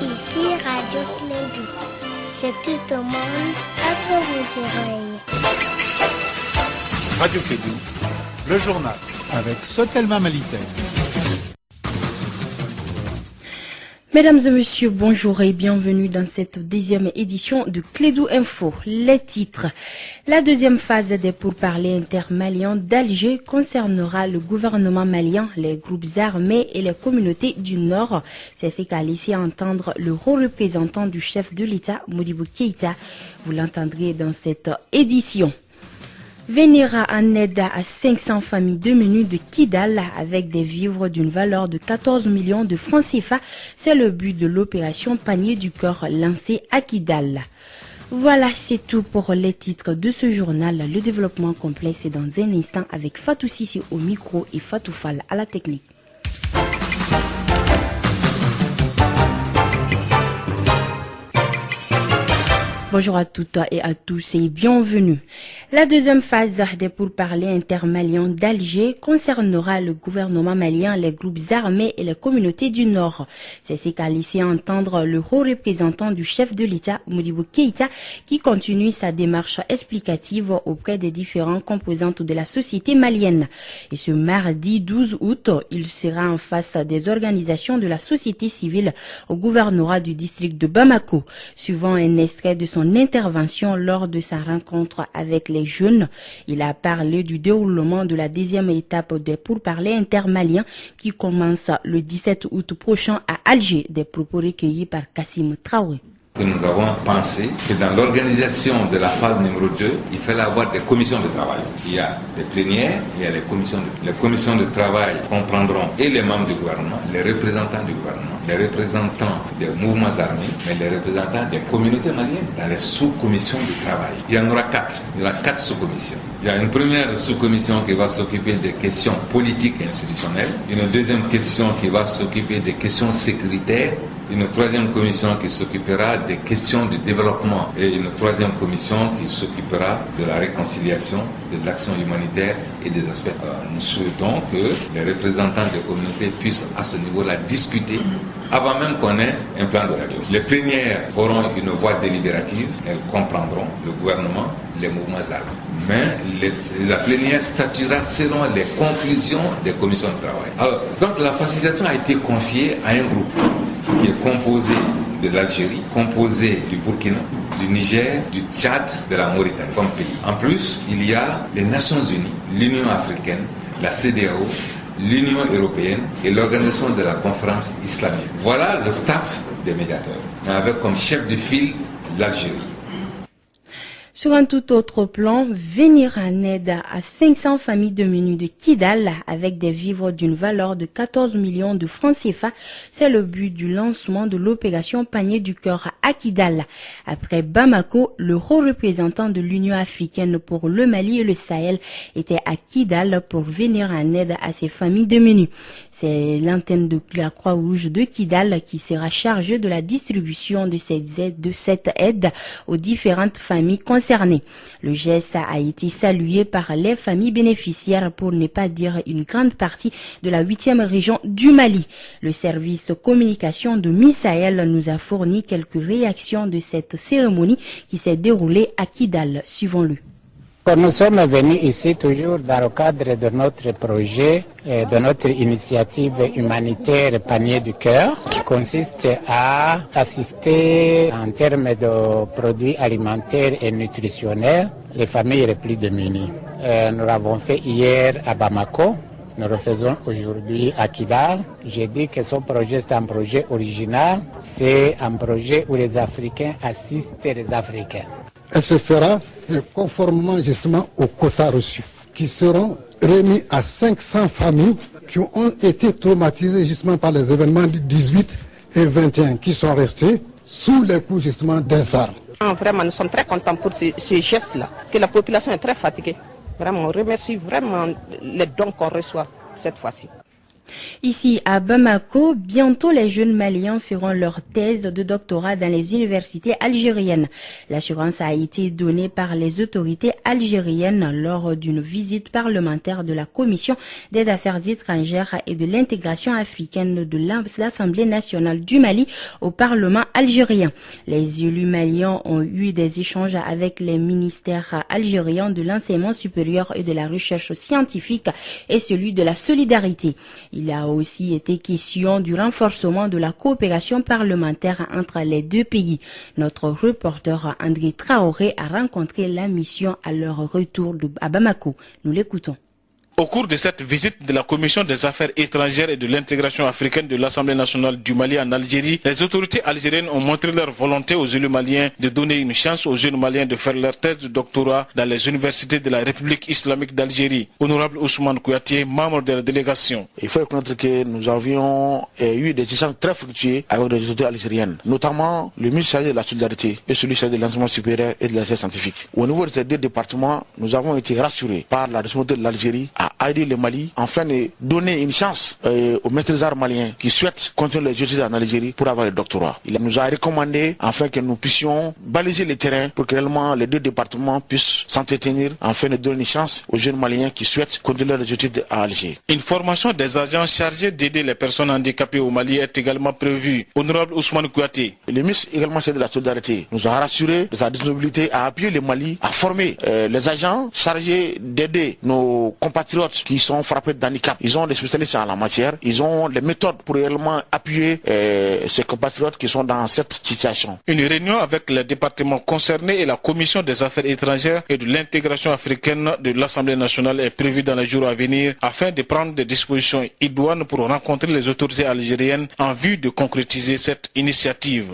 Ici Radio Clédou, c'est tout au monde à vos oreilles. Radio Clédou, le journal avec Sotelma Malitaire. Mesdames et messieurs, bonjour et bienvenue dans cette deuxième édition de Clédou Info. Les titres. La deuxième phase des pourparlers intermaliens d'Alger concernera le gouvernement malien, les groupes armés et les communautés du Nord. C'est ce qu'a laissé entendre le haut représentant du chef de l'État, Modibo Keïta. Vous l'entendrez dans cette édition. Venir en aide à 500 familles diminuées de Kidal avec des vivres d'une valeur de 14 millions de francs CFA, c'est le but de l'opération Panier du Cœur lancée à Kidal. Voilà, c'est tout pour les titres de ce journal. Le développement complet, c'est dans un instant avec Fatou Sissi au micro et Fatou Fall à la technique. Bonjour à toutes et à tous et bienvenue. La deuxième phase des pourparlers intermaliens d'Alger concernera le gouvernement malien, les groupes armés et les communautés du Nord. C'est ce qu'a laissé entendre le haut représentant du chef de l'État, Modibo Keïta, qui continue sa démarche explicative auprès des différentes composantes de la société malienne. Et ce mardi 12 août, il sera en face des organisations de la société civile au gouvernorat du district de Bamako. Suivant un extrait de son intervention lors de sa rencontre avec les jeunes, il a parlé du déroulement de la deuxième étape des pourparlers intermaliens qui commence le 17 août prochain à Alger, des propos recueillis par Kassim Traoré. Nous avons pensé que dans l'organisation de la phase numéro 2, il fallait avoir des commissions de travail. Il y a des plénières, il y a les commissions de travail comprendront et les membres du gouvernement, les représentants du gouvernement, les représentants des mouvements armés, mais les représentants des communautés maliennes dans les sous-commissions de travail. Il y en aura 4. Il y aura 4 sous-commissions. Il y a une première sous-commission qui va s'occuper des questions politiques et institutionnelles, une deuxième question qui va s'occuper des questions sécuritaires, une troisième commission qui s'occupera des questions de développement et une troisième commission qui s'occupera de la réconciliation, de l'action humanitaire et des aspects. Nous souhaitons que les représentants des communautés puissent à ce niveau-là discuter avant même qu'on ait un plan de règlement. Les plénières auront une voix délibérative, elles comprendront le gouvernement, les mouvements armés. Mais la plénière statuera selon les conclusions des commissions de travail. Alors, donc la facilitation a été confiée à un groupe qui est composé de l'Algérie, composé du Burkina, du Niger, du Tchad, de la Mauritanie comme pays. En plus, il y a les Nations Unies, l'Union africaine, la CEDEAO, l'Union européenne et l'organisation de la conférence islamique. Voilà le staff des médiateurs, avec comme chef de file l'Algérie. Sur un tout autre plan, venir en aide à 500 familles diminuées de Kidal avec des vivres d'une valeur de 14 millions de francs CFA, c'est le but du lancement de l'opération Panier du Cœur à Kidal. Après Bamako, le haut représentant de l'Union africaine pour le Mali et le Sahel était à Kidal pour venir en aide à ces familles diminuées. C'est l'antenne de la Croix-Rouge de Kidal qui sera chargée de la distribution de cette aide aux différentes familles concernées. Le geste a été salué par les familles bénéficiaires, pour ne pas dire une grande partie de la 8e région du Mali. Le service communication de Misaël nous a fourni quelques réactions de cette cérémonie qui s'est déroulée à Kidal. Suivons-le. Nous sommes venus ici toujours dans le cadre de notre projet, de notre initiative humanitaire Panier du Cœur, qui consiste à assister en termes de produits alimentaires et nutritionnels les familles les plus démunies. Nous l'avons fait hier à Bamako, nous le faisons aujourd'hui à Kidal. J'ai dit que ce projet c'est un projet original, c'est un projet où les Africains assistent les Africains. Elle se fera conformément justement aux quotas reçus, qui seront remis à 500 familles qui ont été traumatisées justement par les événements du 18 et 21, qui sont restés sous les coups justement des armes. Vraiment, nous sommes très contents pour ces gestes-là, parce que la population est très fatiguée. Vraiment, on remercie vraiment les dons qu'on reçoit cette fois-ci. Ici à Bamako, bientôt les jeunes Maliens feront leur thèse de doctorat dans les universités algériennes. L'assurance a été donnée par les autorités algériennes lors d'une visite parlementaire de la Commission des affaires étrangères et de l'intégration africaine de l'Assemblée nationale du Mali au Parlement algérien. Les élus maliens ont eu des échanges avec les ministères algériens de l'enseignement supérieur et de la recherche scientifique et celui de la solidarité. Il a aussi été question du renforcement de la coopération parlementaire entre les deux pays. Notre reporter André Traoré a rencontré la mission à leur retour à Bamako. Nous l'écoutons. Au cours de cette visite de la Commission des affaires étrangères et de l'intégration africaine de l'Assemblée nationale du Mali en Algérie, les autorités algériennes ont montré leur volonté aux élus maliens de donner une chance aux jeunes maliens de faire leur thèse de doctorat dans les universités de la République islamique d'Algérie. Honorable Ousmane Kouyaté, membre de la délégation. Il faut reconnaître que nous avions eu des échanges très fructueux avec les autorités algériennes, notamment le ministre chargé de la solidarité et celui chargé de l'enseignement supérieur et de la recherche scientifique. Au niveau de ces deux départements, nous avons été rassurés par la responsabilité de l'Algérie à aider le Mali afin de donner une chance aux maîtres des arts maliens qui souhaitent continuer les études en Algérie pour avoir le doctorat. Il nous a recommandé afin que nous puissions baliser les terrains pour que réellement les deux départements puissent s'entretenir afin de donner une chance aux jeunes Maliens qui souhaitent continuer les études à Alger. Une formation des agents chargés d'aider les personnes handicapées au Mali est également prévue. Honorable Ousmane Kouyaté. Le ministre également chargé de la solidarité nous a rassuré de sa disponibilité à appuyer le Mali à former les agents chargés d'aider nos compatriotes qui sont frappés d'handicap. Ils ont des spécialistes en la matière, ils ont les méthodes pour réellement appuyer ces compatriotes qui sont dans cette situation. Une réunion avec les départements concernés et la Commission des affaires étrangères et de l'intégration africaine de l'Assemblée nationale est prévue dans les jours à venir afin de prendre des dispositions idoines pour rencontrer les autorités algériennes en vue de concrétiser cette initiative.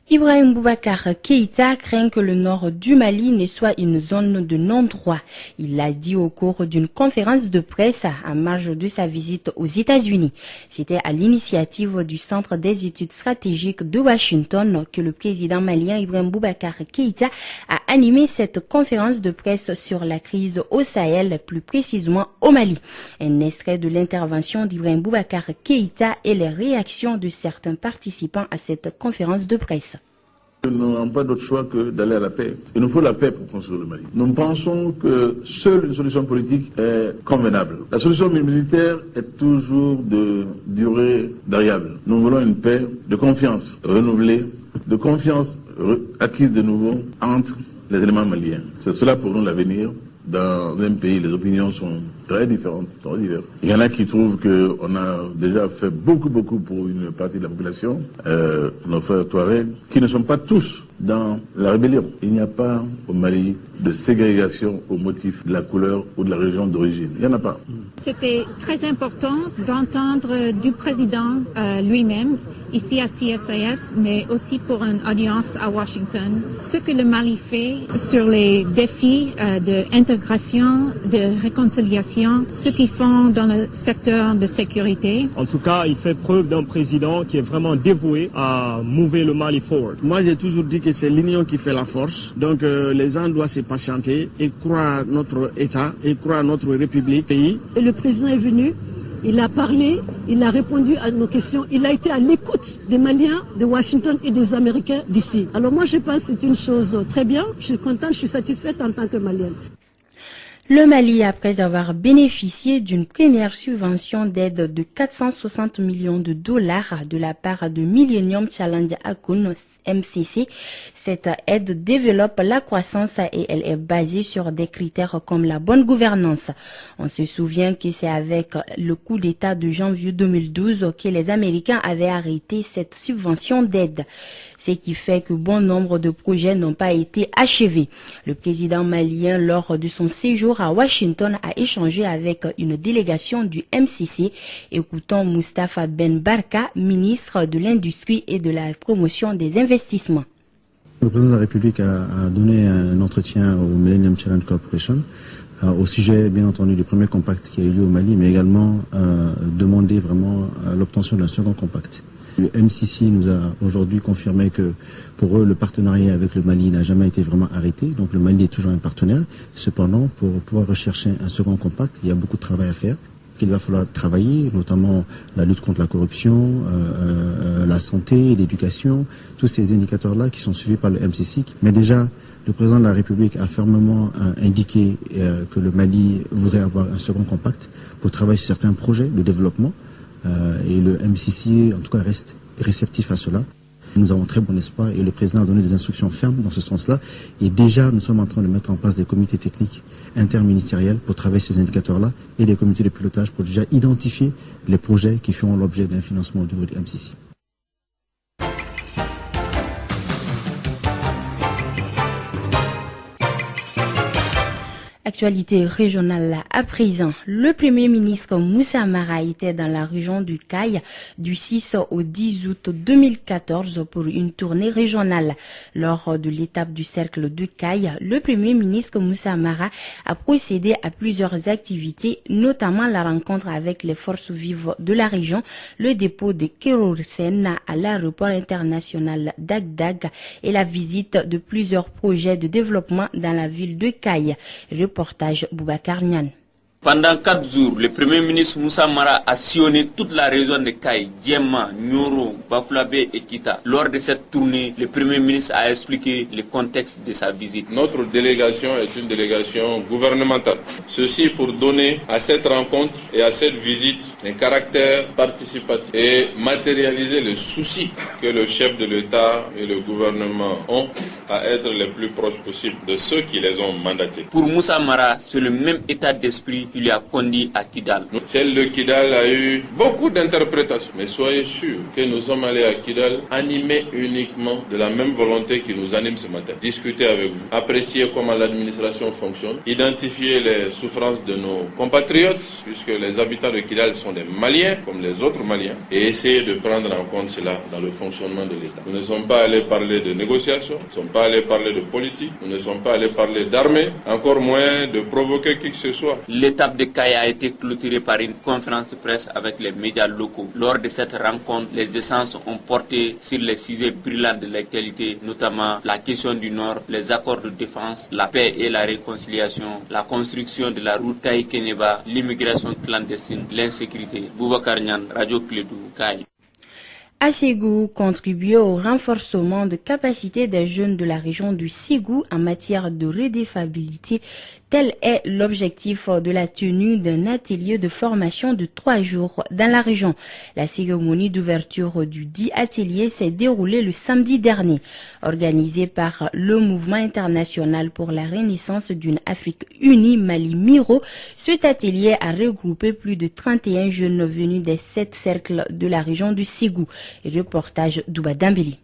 Ibrahim Boubacar Keïta craint que le nord du Mali ne soit une zone de non-droit. Il l'a dit au cours d'une conférence de presse en marge de sa visite aux États-Unis. C'était à l'initiative du Centre des études stratégiques de Washington que le président malien Ibrahim Boubacar Keïta a animé cette conférence de presse sur la crise au Sahel, plus précisément au Mali. Un extrait de l'intervention d'Ibrahim Boubacar Keïta et les réactions de certains participants à cette conférence de presse. Nous n'avons pas d'autre choix que d'aller à la paix. Il nous faut la paix pour construire le Mali. Nous pensons que seule une solution politique est convenable. La solution militaire est toujours de durée variable. Nous voulons une paix de confiance renouvelée, de confiance acquise de nouveau entre les éléments maliens. C'est cela pour nous l'avenir. Dans un pays, les opinions sont très différentes, très diverses. Il y en a qui trouvent qu'on a déjà fait beaucoup pour une partie de la population, nos frères Touaregs, qui ne sont pas tous dans la rébellion. Il n'y a pas au Mali de ségrégation au motif de la couleur ou de la région d'origine. Il n'y en a pas. C'était très important d'entendre du président lui-même, ici à CSIS, mais aussi pour une audience à Washington, ce que le Mali fait sur les défis d'intégration, de réconciliation, ce qu'ils font dans le secteur de sécurité. En tout cas, il fait preuve d'un président qui est vraiment dévoué à mouver le Mali forward. Moi, j'ai toujours dit que c'est l'union qui fait la force. Donc, les gens doivent se patienter et croire à notre État et croire à notre République, pays. Et le président est venu, il a parlé, il a répondu à nos questions, il a été à l'écoute des Maliens, de Washington et des Américains d'ici. Alors moi, je pense que c'est une chose très bien. Je suis contente, je suis satisfaite en tant que Malienne. Le Mali, après avoir bénéficié d'une première subvention d'aide de 460 millions de dollars de la part de Millennium Challenge Account MCC, cette aide développe la croissance et elle est basée sur des critères comme la bonne gouvernance. On se souvient que c'est avec le coup d'État de janvier 2012 que les Américains avaient arrêté cette subvention d'aide, ce qui fait que bon nombre de projets n'ont pas été achevés. Le président malien, lors de son séjour à Washington, a échangé avec une délégation du MCC. Écoutons Moustapha Ben Barka, ministre de l'Industrie et de la Promotion des Investissements. Le président de la République a donné un entretien au Millennium Challenge Corporation au sujet, bien entendu, du premier compact qui a eu lieu au Mali, mais également demandé vraiment l'obtention d'un second compact. Le MCC nous a aujourd'hui confirmé que pour eux, le partenariat avec le Mali n'a jamais été vraiment arrêté. Donc le Mali est toujours un partenaire. Cependant, pour pouvoir rechercher un second compact, il y a beaucoup de travail à faire. qu'il va falloir travailler, notamment la lutte contre la corruption, la santé, l'éducation, tous ces indicateurs-là qui sont suivis par le MCC. Mais déjà, le président de la République a fermement indiqué que le Mali voudrait avoir un second compact pour travailler sur certains projets de développement. Et le MCC, en tout cas, reste réceptif à cela. Nous avons très bon espoir et le président a donné des instructions fermes dans ce sens-là. Et déjà, nous sommes en train de mettre en place des comités techniques interministériels pour travailler sur ces indicateurs-là et des comités de pilotage pour déjà identifier les projets qui feront l'objet d'un financement au niveau du MCC. Actualité régionale à présent. Le Premier ministre Moussa Mara était dans la région du Caille du 6 au 10 août 2014 pour une tournée régionale. Lors de l'étape du cercle de Caille, le Premier ministre Moussa Mara a procédé à plusieurs activités, notamment la rencontre avec les forces vives de la région, le dépôt de kérosène à l'aéroport international d'Agdag et la visite de plusieurs projets de développement dans la ville de Caille. Reportage Boubacar Niane. Pendant 4 jours, le Premier ministre Moussa Mara a sillonné toute la région de Caille, Diema, Nyoro, Bafouabé et Kita. Lors de cette tournée, le Premier ministre a expliqué le contexte de sa visite. Notre délégation est une délégation gouvernementale. Ceci pour donner à cette rencontre et à cette visite un caractère participatif et matérialiser le souci que le chef de l'État et le gouvernement ont à être les plus proches possible de ceux qui les ont mandatés. Pour Moussa Mara, c'est le même état d'esprit qui lui a conduit à Kidal. Celle de Kidal a eu beaucoup d'interprétations, mais soyez sûrs que nous sommes allés à Kidal animés uniquement de la même volonté qui nous anime ce matin. Discuter avec vous, apprécier comment l'administration fonctionne, identifier les souffrances de nos compatriotes, puisque les habitants de Kidal sont des Maliens comme les autres Maliens, et essayer de prendre en compte cela dans le fonctionnement de l'État. Nous ne sommes pas allés parler de négociation, nous ne sommes pas allés parler de politique, nous ne sommes pas allés parler d'armée, encore moins de provoquer qui que ce soit. L'étape de Caille a été clôturée par une conférence de presse avec les médias locaux. Lors de cette rencontre, les essences ont porté sur les sujets brûlants de l'actualité, notamment la question du Nord, les accords de défense, la paix et la réconciliation, la construction de la route Caille-Kénéba, l'immigration clandestine, l'insécurité. Boubacar Niane, Radio Clédou, Caille. Ségou contribue au renforcement de capacité des jeunes de la région du Ségou en matière de redéfabilité. Tel est l'objectif de la tenue d'un atelier de formation de 3 jours dans la région. La cérémonie d'ouverture du dit atelier s'est déroulée le samedi dernier. Organisée par le Mouvement international pour la renaissance d'une Afrique unie Mali Miro, cet atelier a regroupé plus de 31 jeunes venus des 7 cercles de la région du Ségou. Reportage d'Ouba Dambili.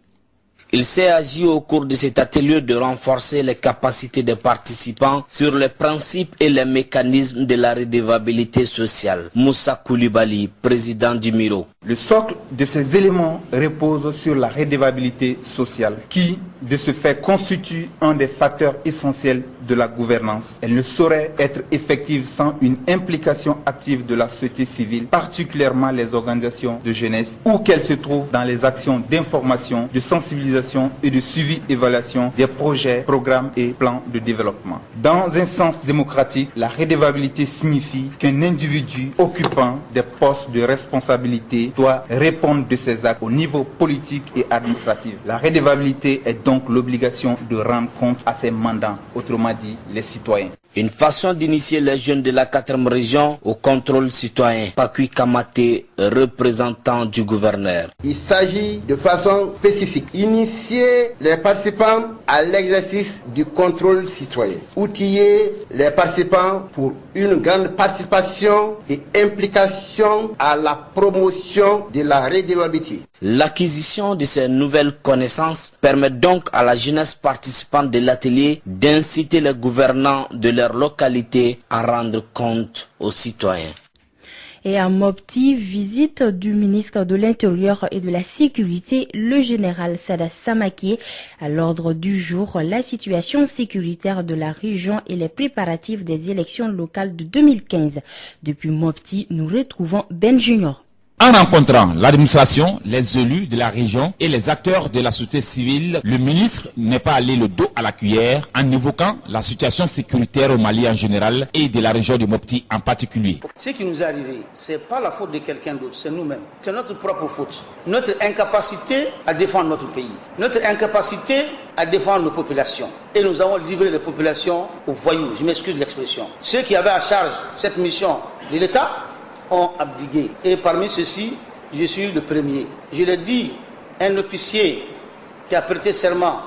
Il s'est agi au cours de cet atelier de renforcer les capacités des participants sur les principes et les mécanismes de la redevabilité sociale. Moussa Koulibaly, président du Miro. Le socle de ces éléments repose sur la redevabilité sociale qui, de ce fait, constitue un des facteurs essentiels de la gouvernance. Elle ne saurait être effective sans une implication active de la société civile, particulièrement les organisations de jeunesse, où qu'elles se trouvent dans les actions d'information, de sensibilisation et de suivi-évaluation des projets, programmes et plans de développement. Dans un sens démocratique, la redevabilité signifie qu'un individu occupant des postes de responsabilité doit répondre de ses actes au niveau politique et administratif. La redevabilité est donc l'obligation de rendre compte à ses mandants, autrement dit les citoyens. Une façon d'initier les jeunes de la 4e région au contrôle citoyen. Pakui Kamate, représentant du gouverneur. Il s'agit de façon spécifique initier les participants à l'exercice du contrôle citoyen. Outiller les participants pour une grande participation et implication à la promotion de la redevabilité. L'acquisition de ces nouvelles connaissances permet donc à la jeunesse participante de l'atelier d'inciter les gouvernants de leur localité à rendre compte aux citoyens. Et à Mopti, visite du ministre de l'Intérieur et de la Sécurité, le général Sada Samake. À l'ordre du jour, la situation sécuritaire de la région et les préparatifs des élections locales de 2015. Depuis Mopti, nous retrouvons Ben Junior. En rencontrant l'administration, les élus de la région et les acteurs de la société civile, le ministre n'est pas allé le dos à la cuillère en évoquant la situation sécuritaire au Mali en général et de la région de Mopti en particulier. Ce qui nous est arrivé, ce n'est pas la faute de quelqu'un d'autre, c'est nous-mêmes. C'est notre propre faute. Notre incapacité à défendre notre pays. Notre incapacité à défendre nos populations. Et nous avons livré les populations aux voyous. Je m'excuse de l'expression. Ceux qui avaient à charge cette mission de l'État ont abdigué. Et parmi ceux-ci, je suis le premier. Je l'ai dit, un officier qui a prêté serment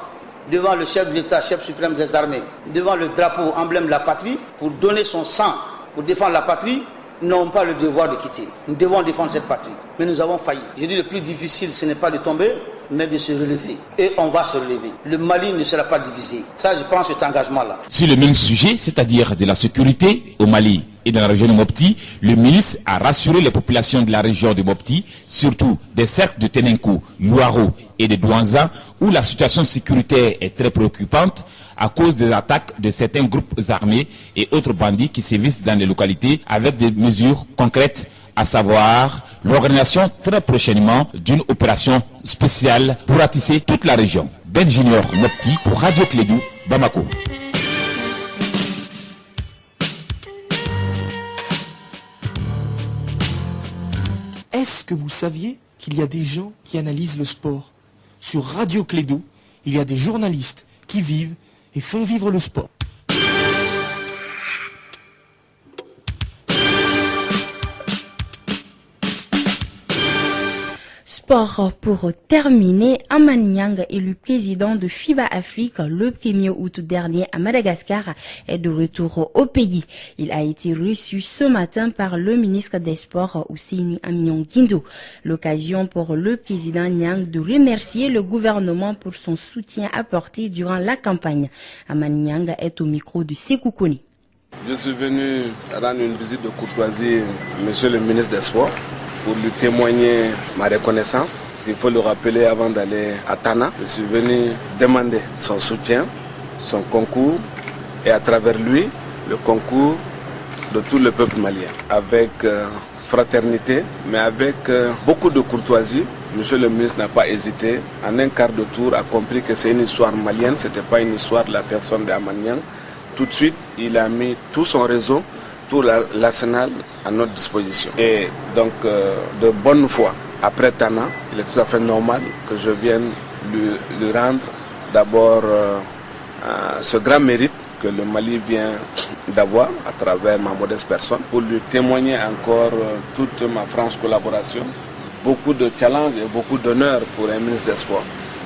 devant le chef de l'État, chef suprême des armées, devant le drapeau, emblème de la patrie, pour donner son sang, pour défendre la patrie, n'ont pas le devoir de quitter. Nous devons défendre cette patrie. Mais nous avons failli. Je dis le plus difficile, ce n'est pas de tomber, mais de se relever. Et on va se relever. Le Mali ne sera pas divisé. Ça, je prends cet engagement-là. Sur le même sujet, c'est-à-dire de la sécurité au Mali et dans la région de Mopti, le ministre a rassuré les populations de la région de Mopti, surtout des cercles de Tenenkou, Yuaro et de Douanza, où la situation sécuritaire est très préoccupante à cause des attaques de certains groupes armés et autres bandits qui sévissent dans les localités avec des mesures concrètes, à savoir l'organisation très prochainement d'une opération spéciale pour ratisser toute la région. Ben Junior Mopti pour Radio Clédou, Bamako. Est-ce que vous saviez qu'il y a des gens qui analysent le sport? Sur Radio Clédou, il y a des journalistes qui vivent et font vivre le sport. Sport pour terminer, Aman Niang, élu président de FIBA Afrique le 1er août dernier à Madagascar, est de retour au pays. Il a été reçu ce matin par le ministre des Sports, Ousseini Amion Guindo. L'occasion pour le président Niang de remercier le gouvernement pour son soutien apporté durant la campagne. Aman Niang est au micro de Sékou Koni. Je suis venu rendre une visite de courtoisie à monsieur le ministre des Sports, pour lui témoigner ma reconnaissance. S'il faut le rappeler avant d'aller à Tana, je suis venu demander son soutien, son concours et à travers lui, le concours de tout le peuple malien. Avec fraternité, mais avec beaucoup de courtoisie, monsieur le ministre n'a pas hésité. En un quart de tour, a compris que c'est une histoire malienne, ce n'était pas une histoire de la personne d'Aman Niang. Tout de suite, il a mis tout son réseau, tout l'arsenal à notre disposition. Et donc, de bonne foi, après Tana, il est tout à fait normal que je vienne lui rendre d'abord ce grand mérite que le Mali vient d'avoir à travers ma modeste personne, pour lui témoigner encore toute ma franche collaboration, beaucoup de challenges et beaucoup d'honneur pour un ministre des Sports.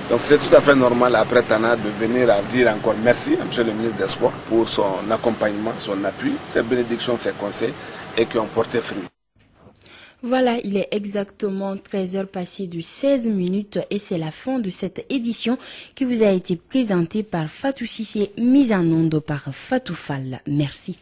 Donc c'est tout à fait normal après Tana de venir à dire encore merci à M. le ministre des Sports pour son accompagnement, son appui, ses bénédictions, ses conseils et qui ont porté fruit. Voilà, il est exactement 13h passées de 16 minutes et c'est la fin de cette édition qui vous a été présentée par Fatou Sissé, mise en onde par Fatou Fall. Merci.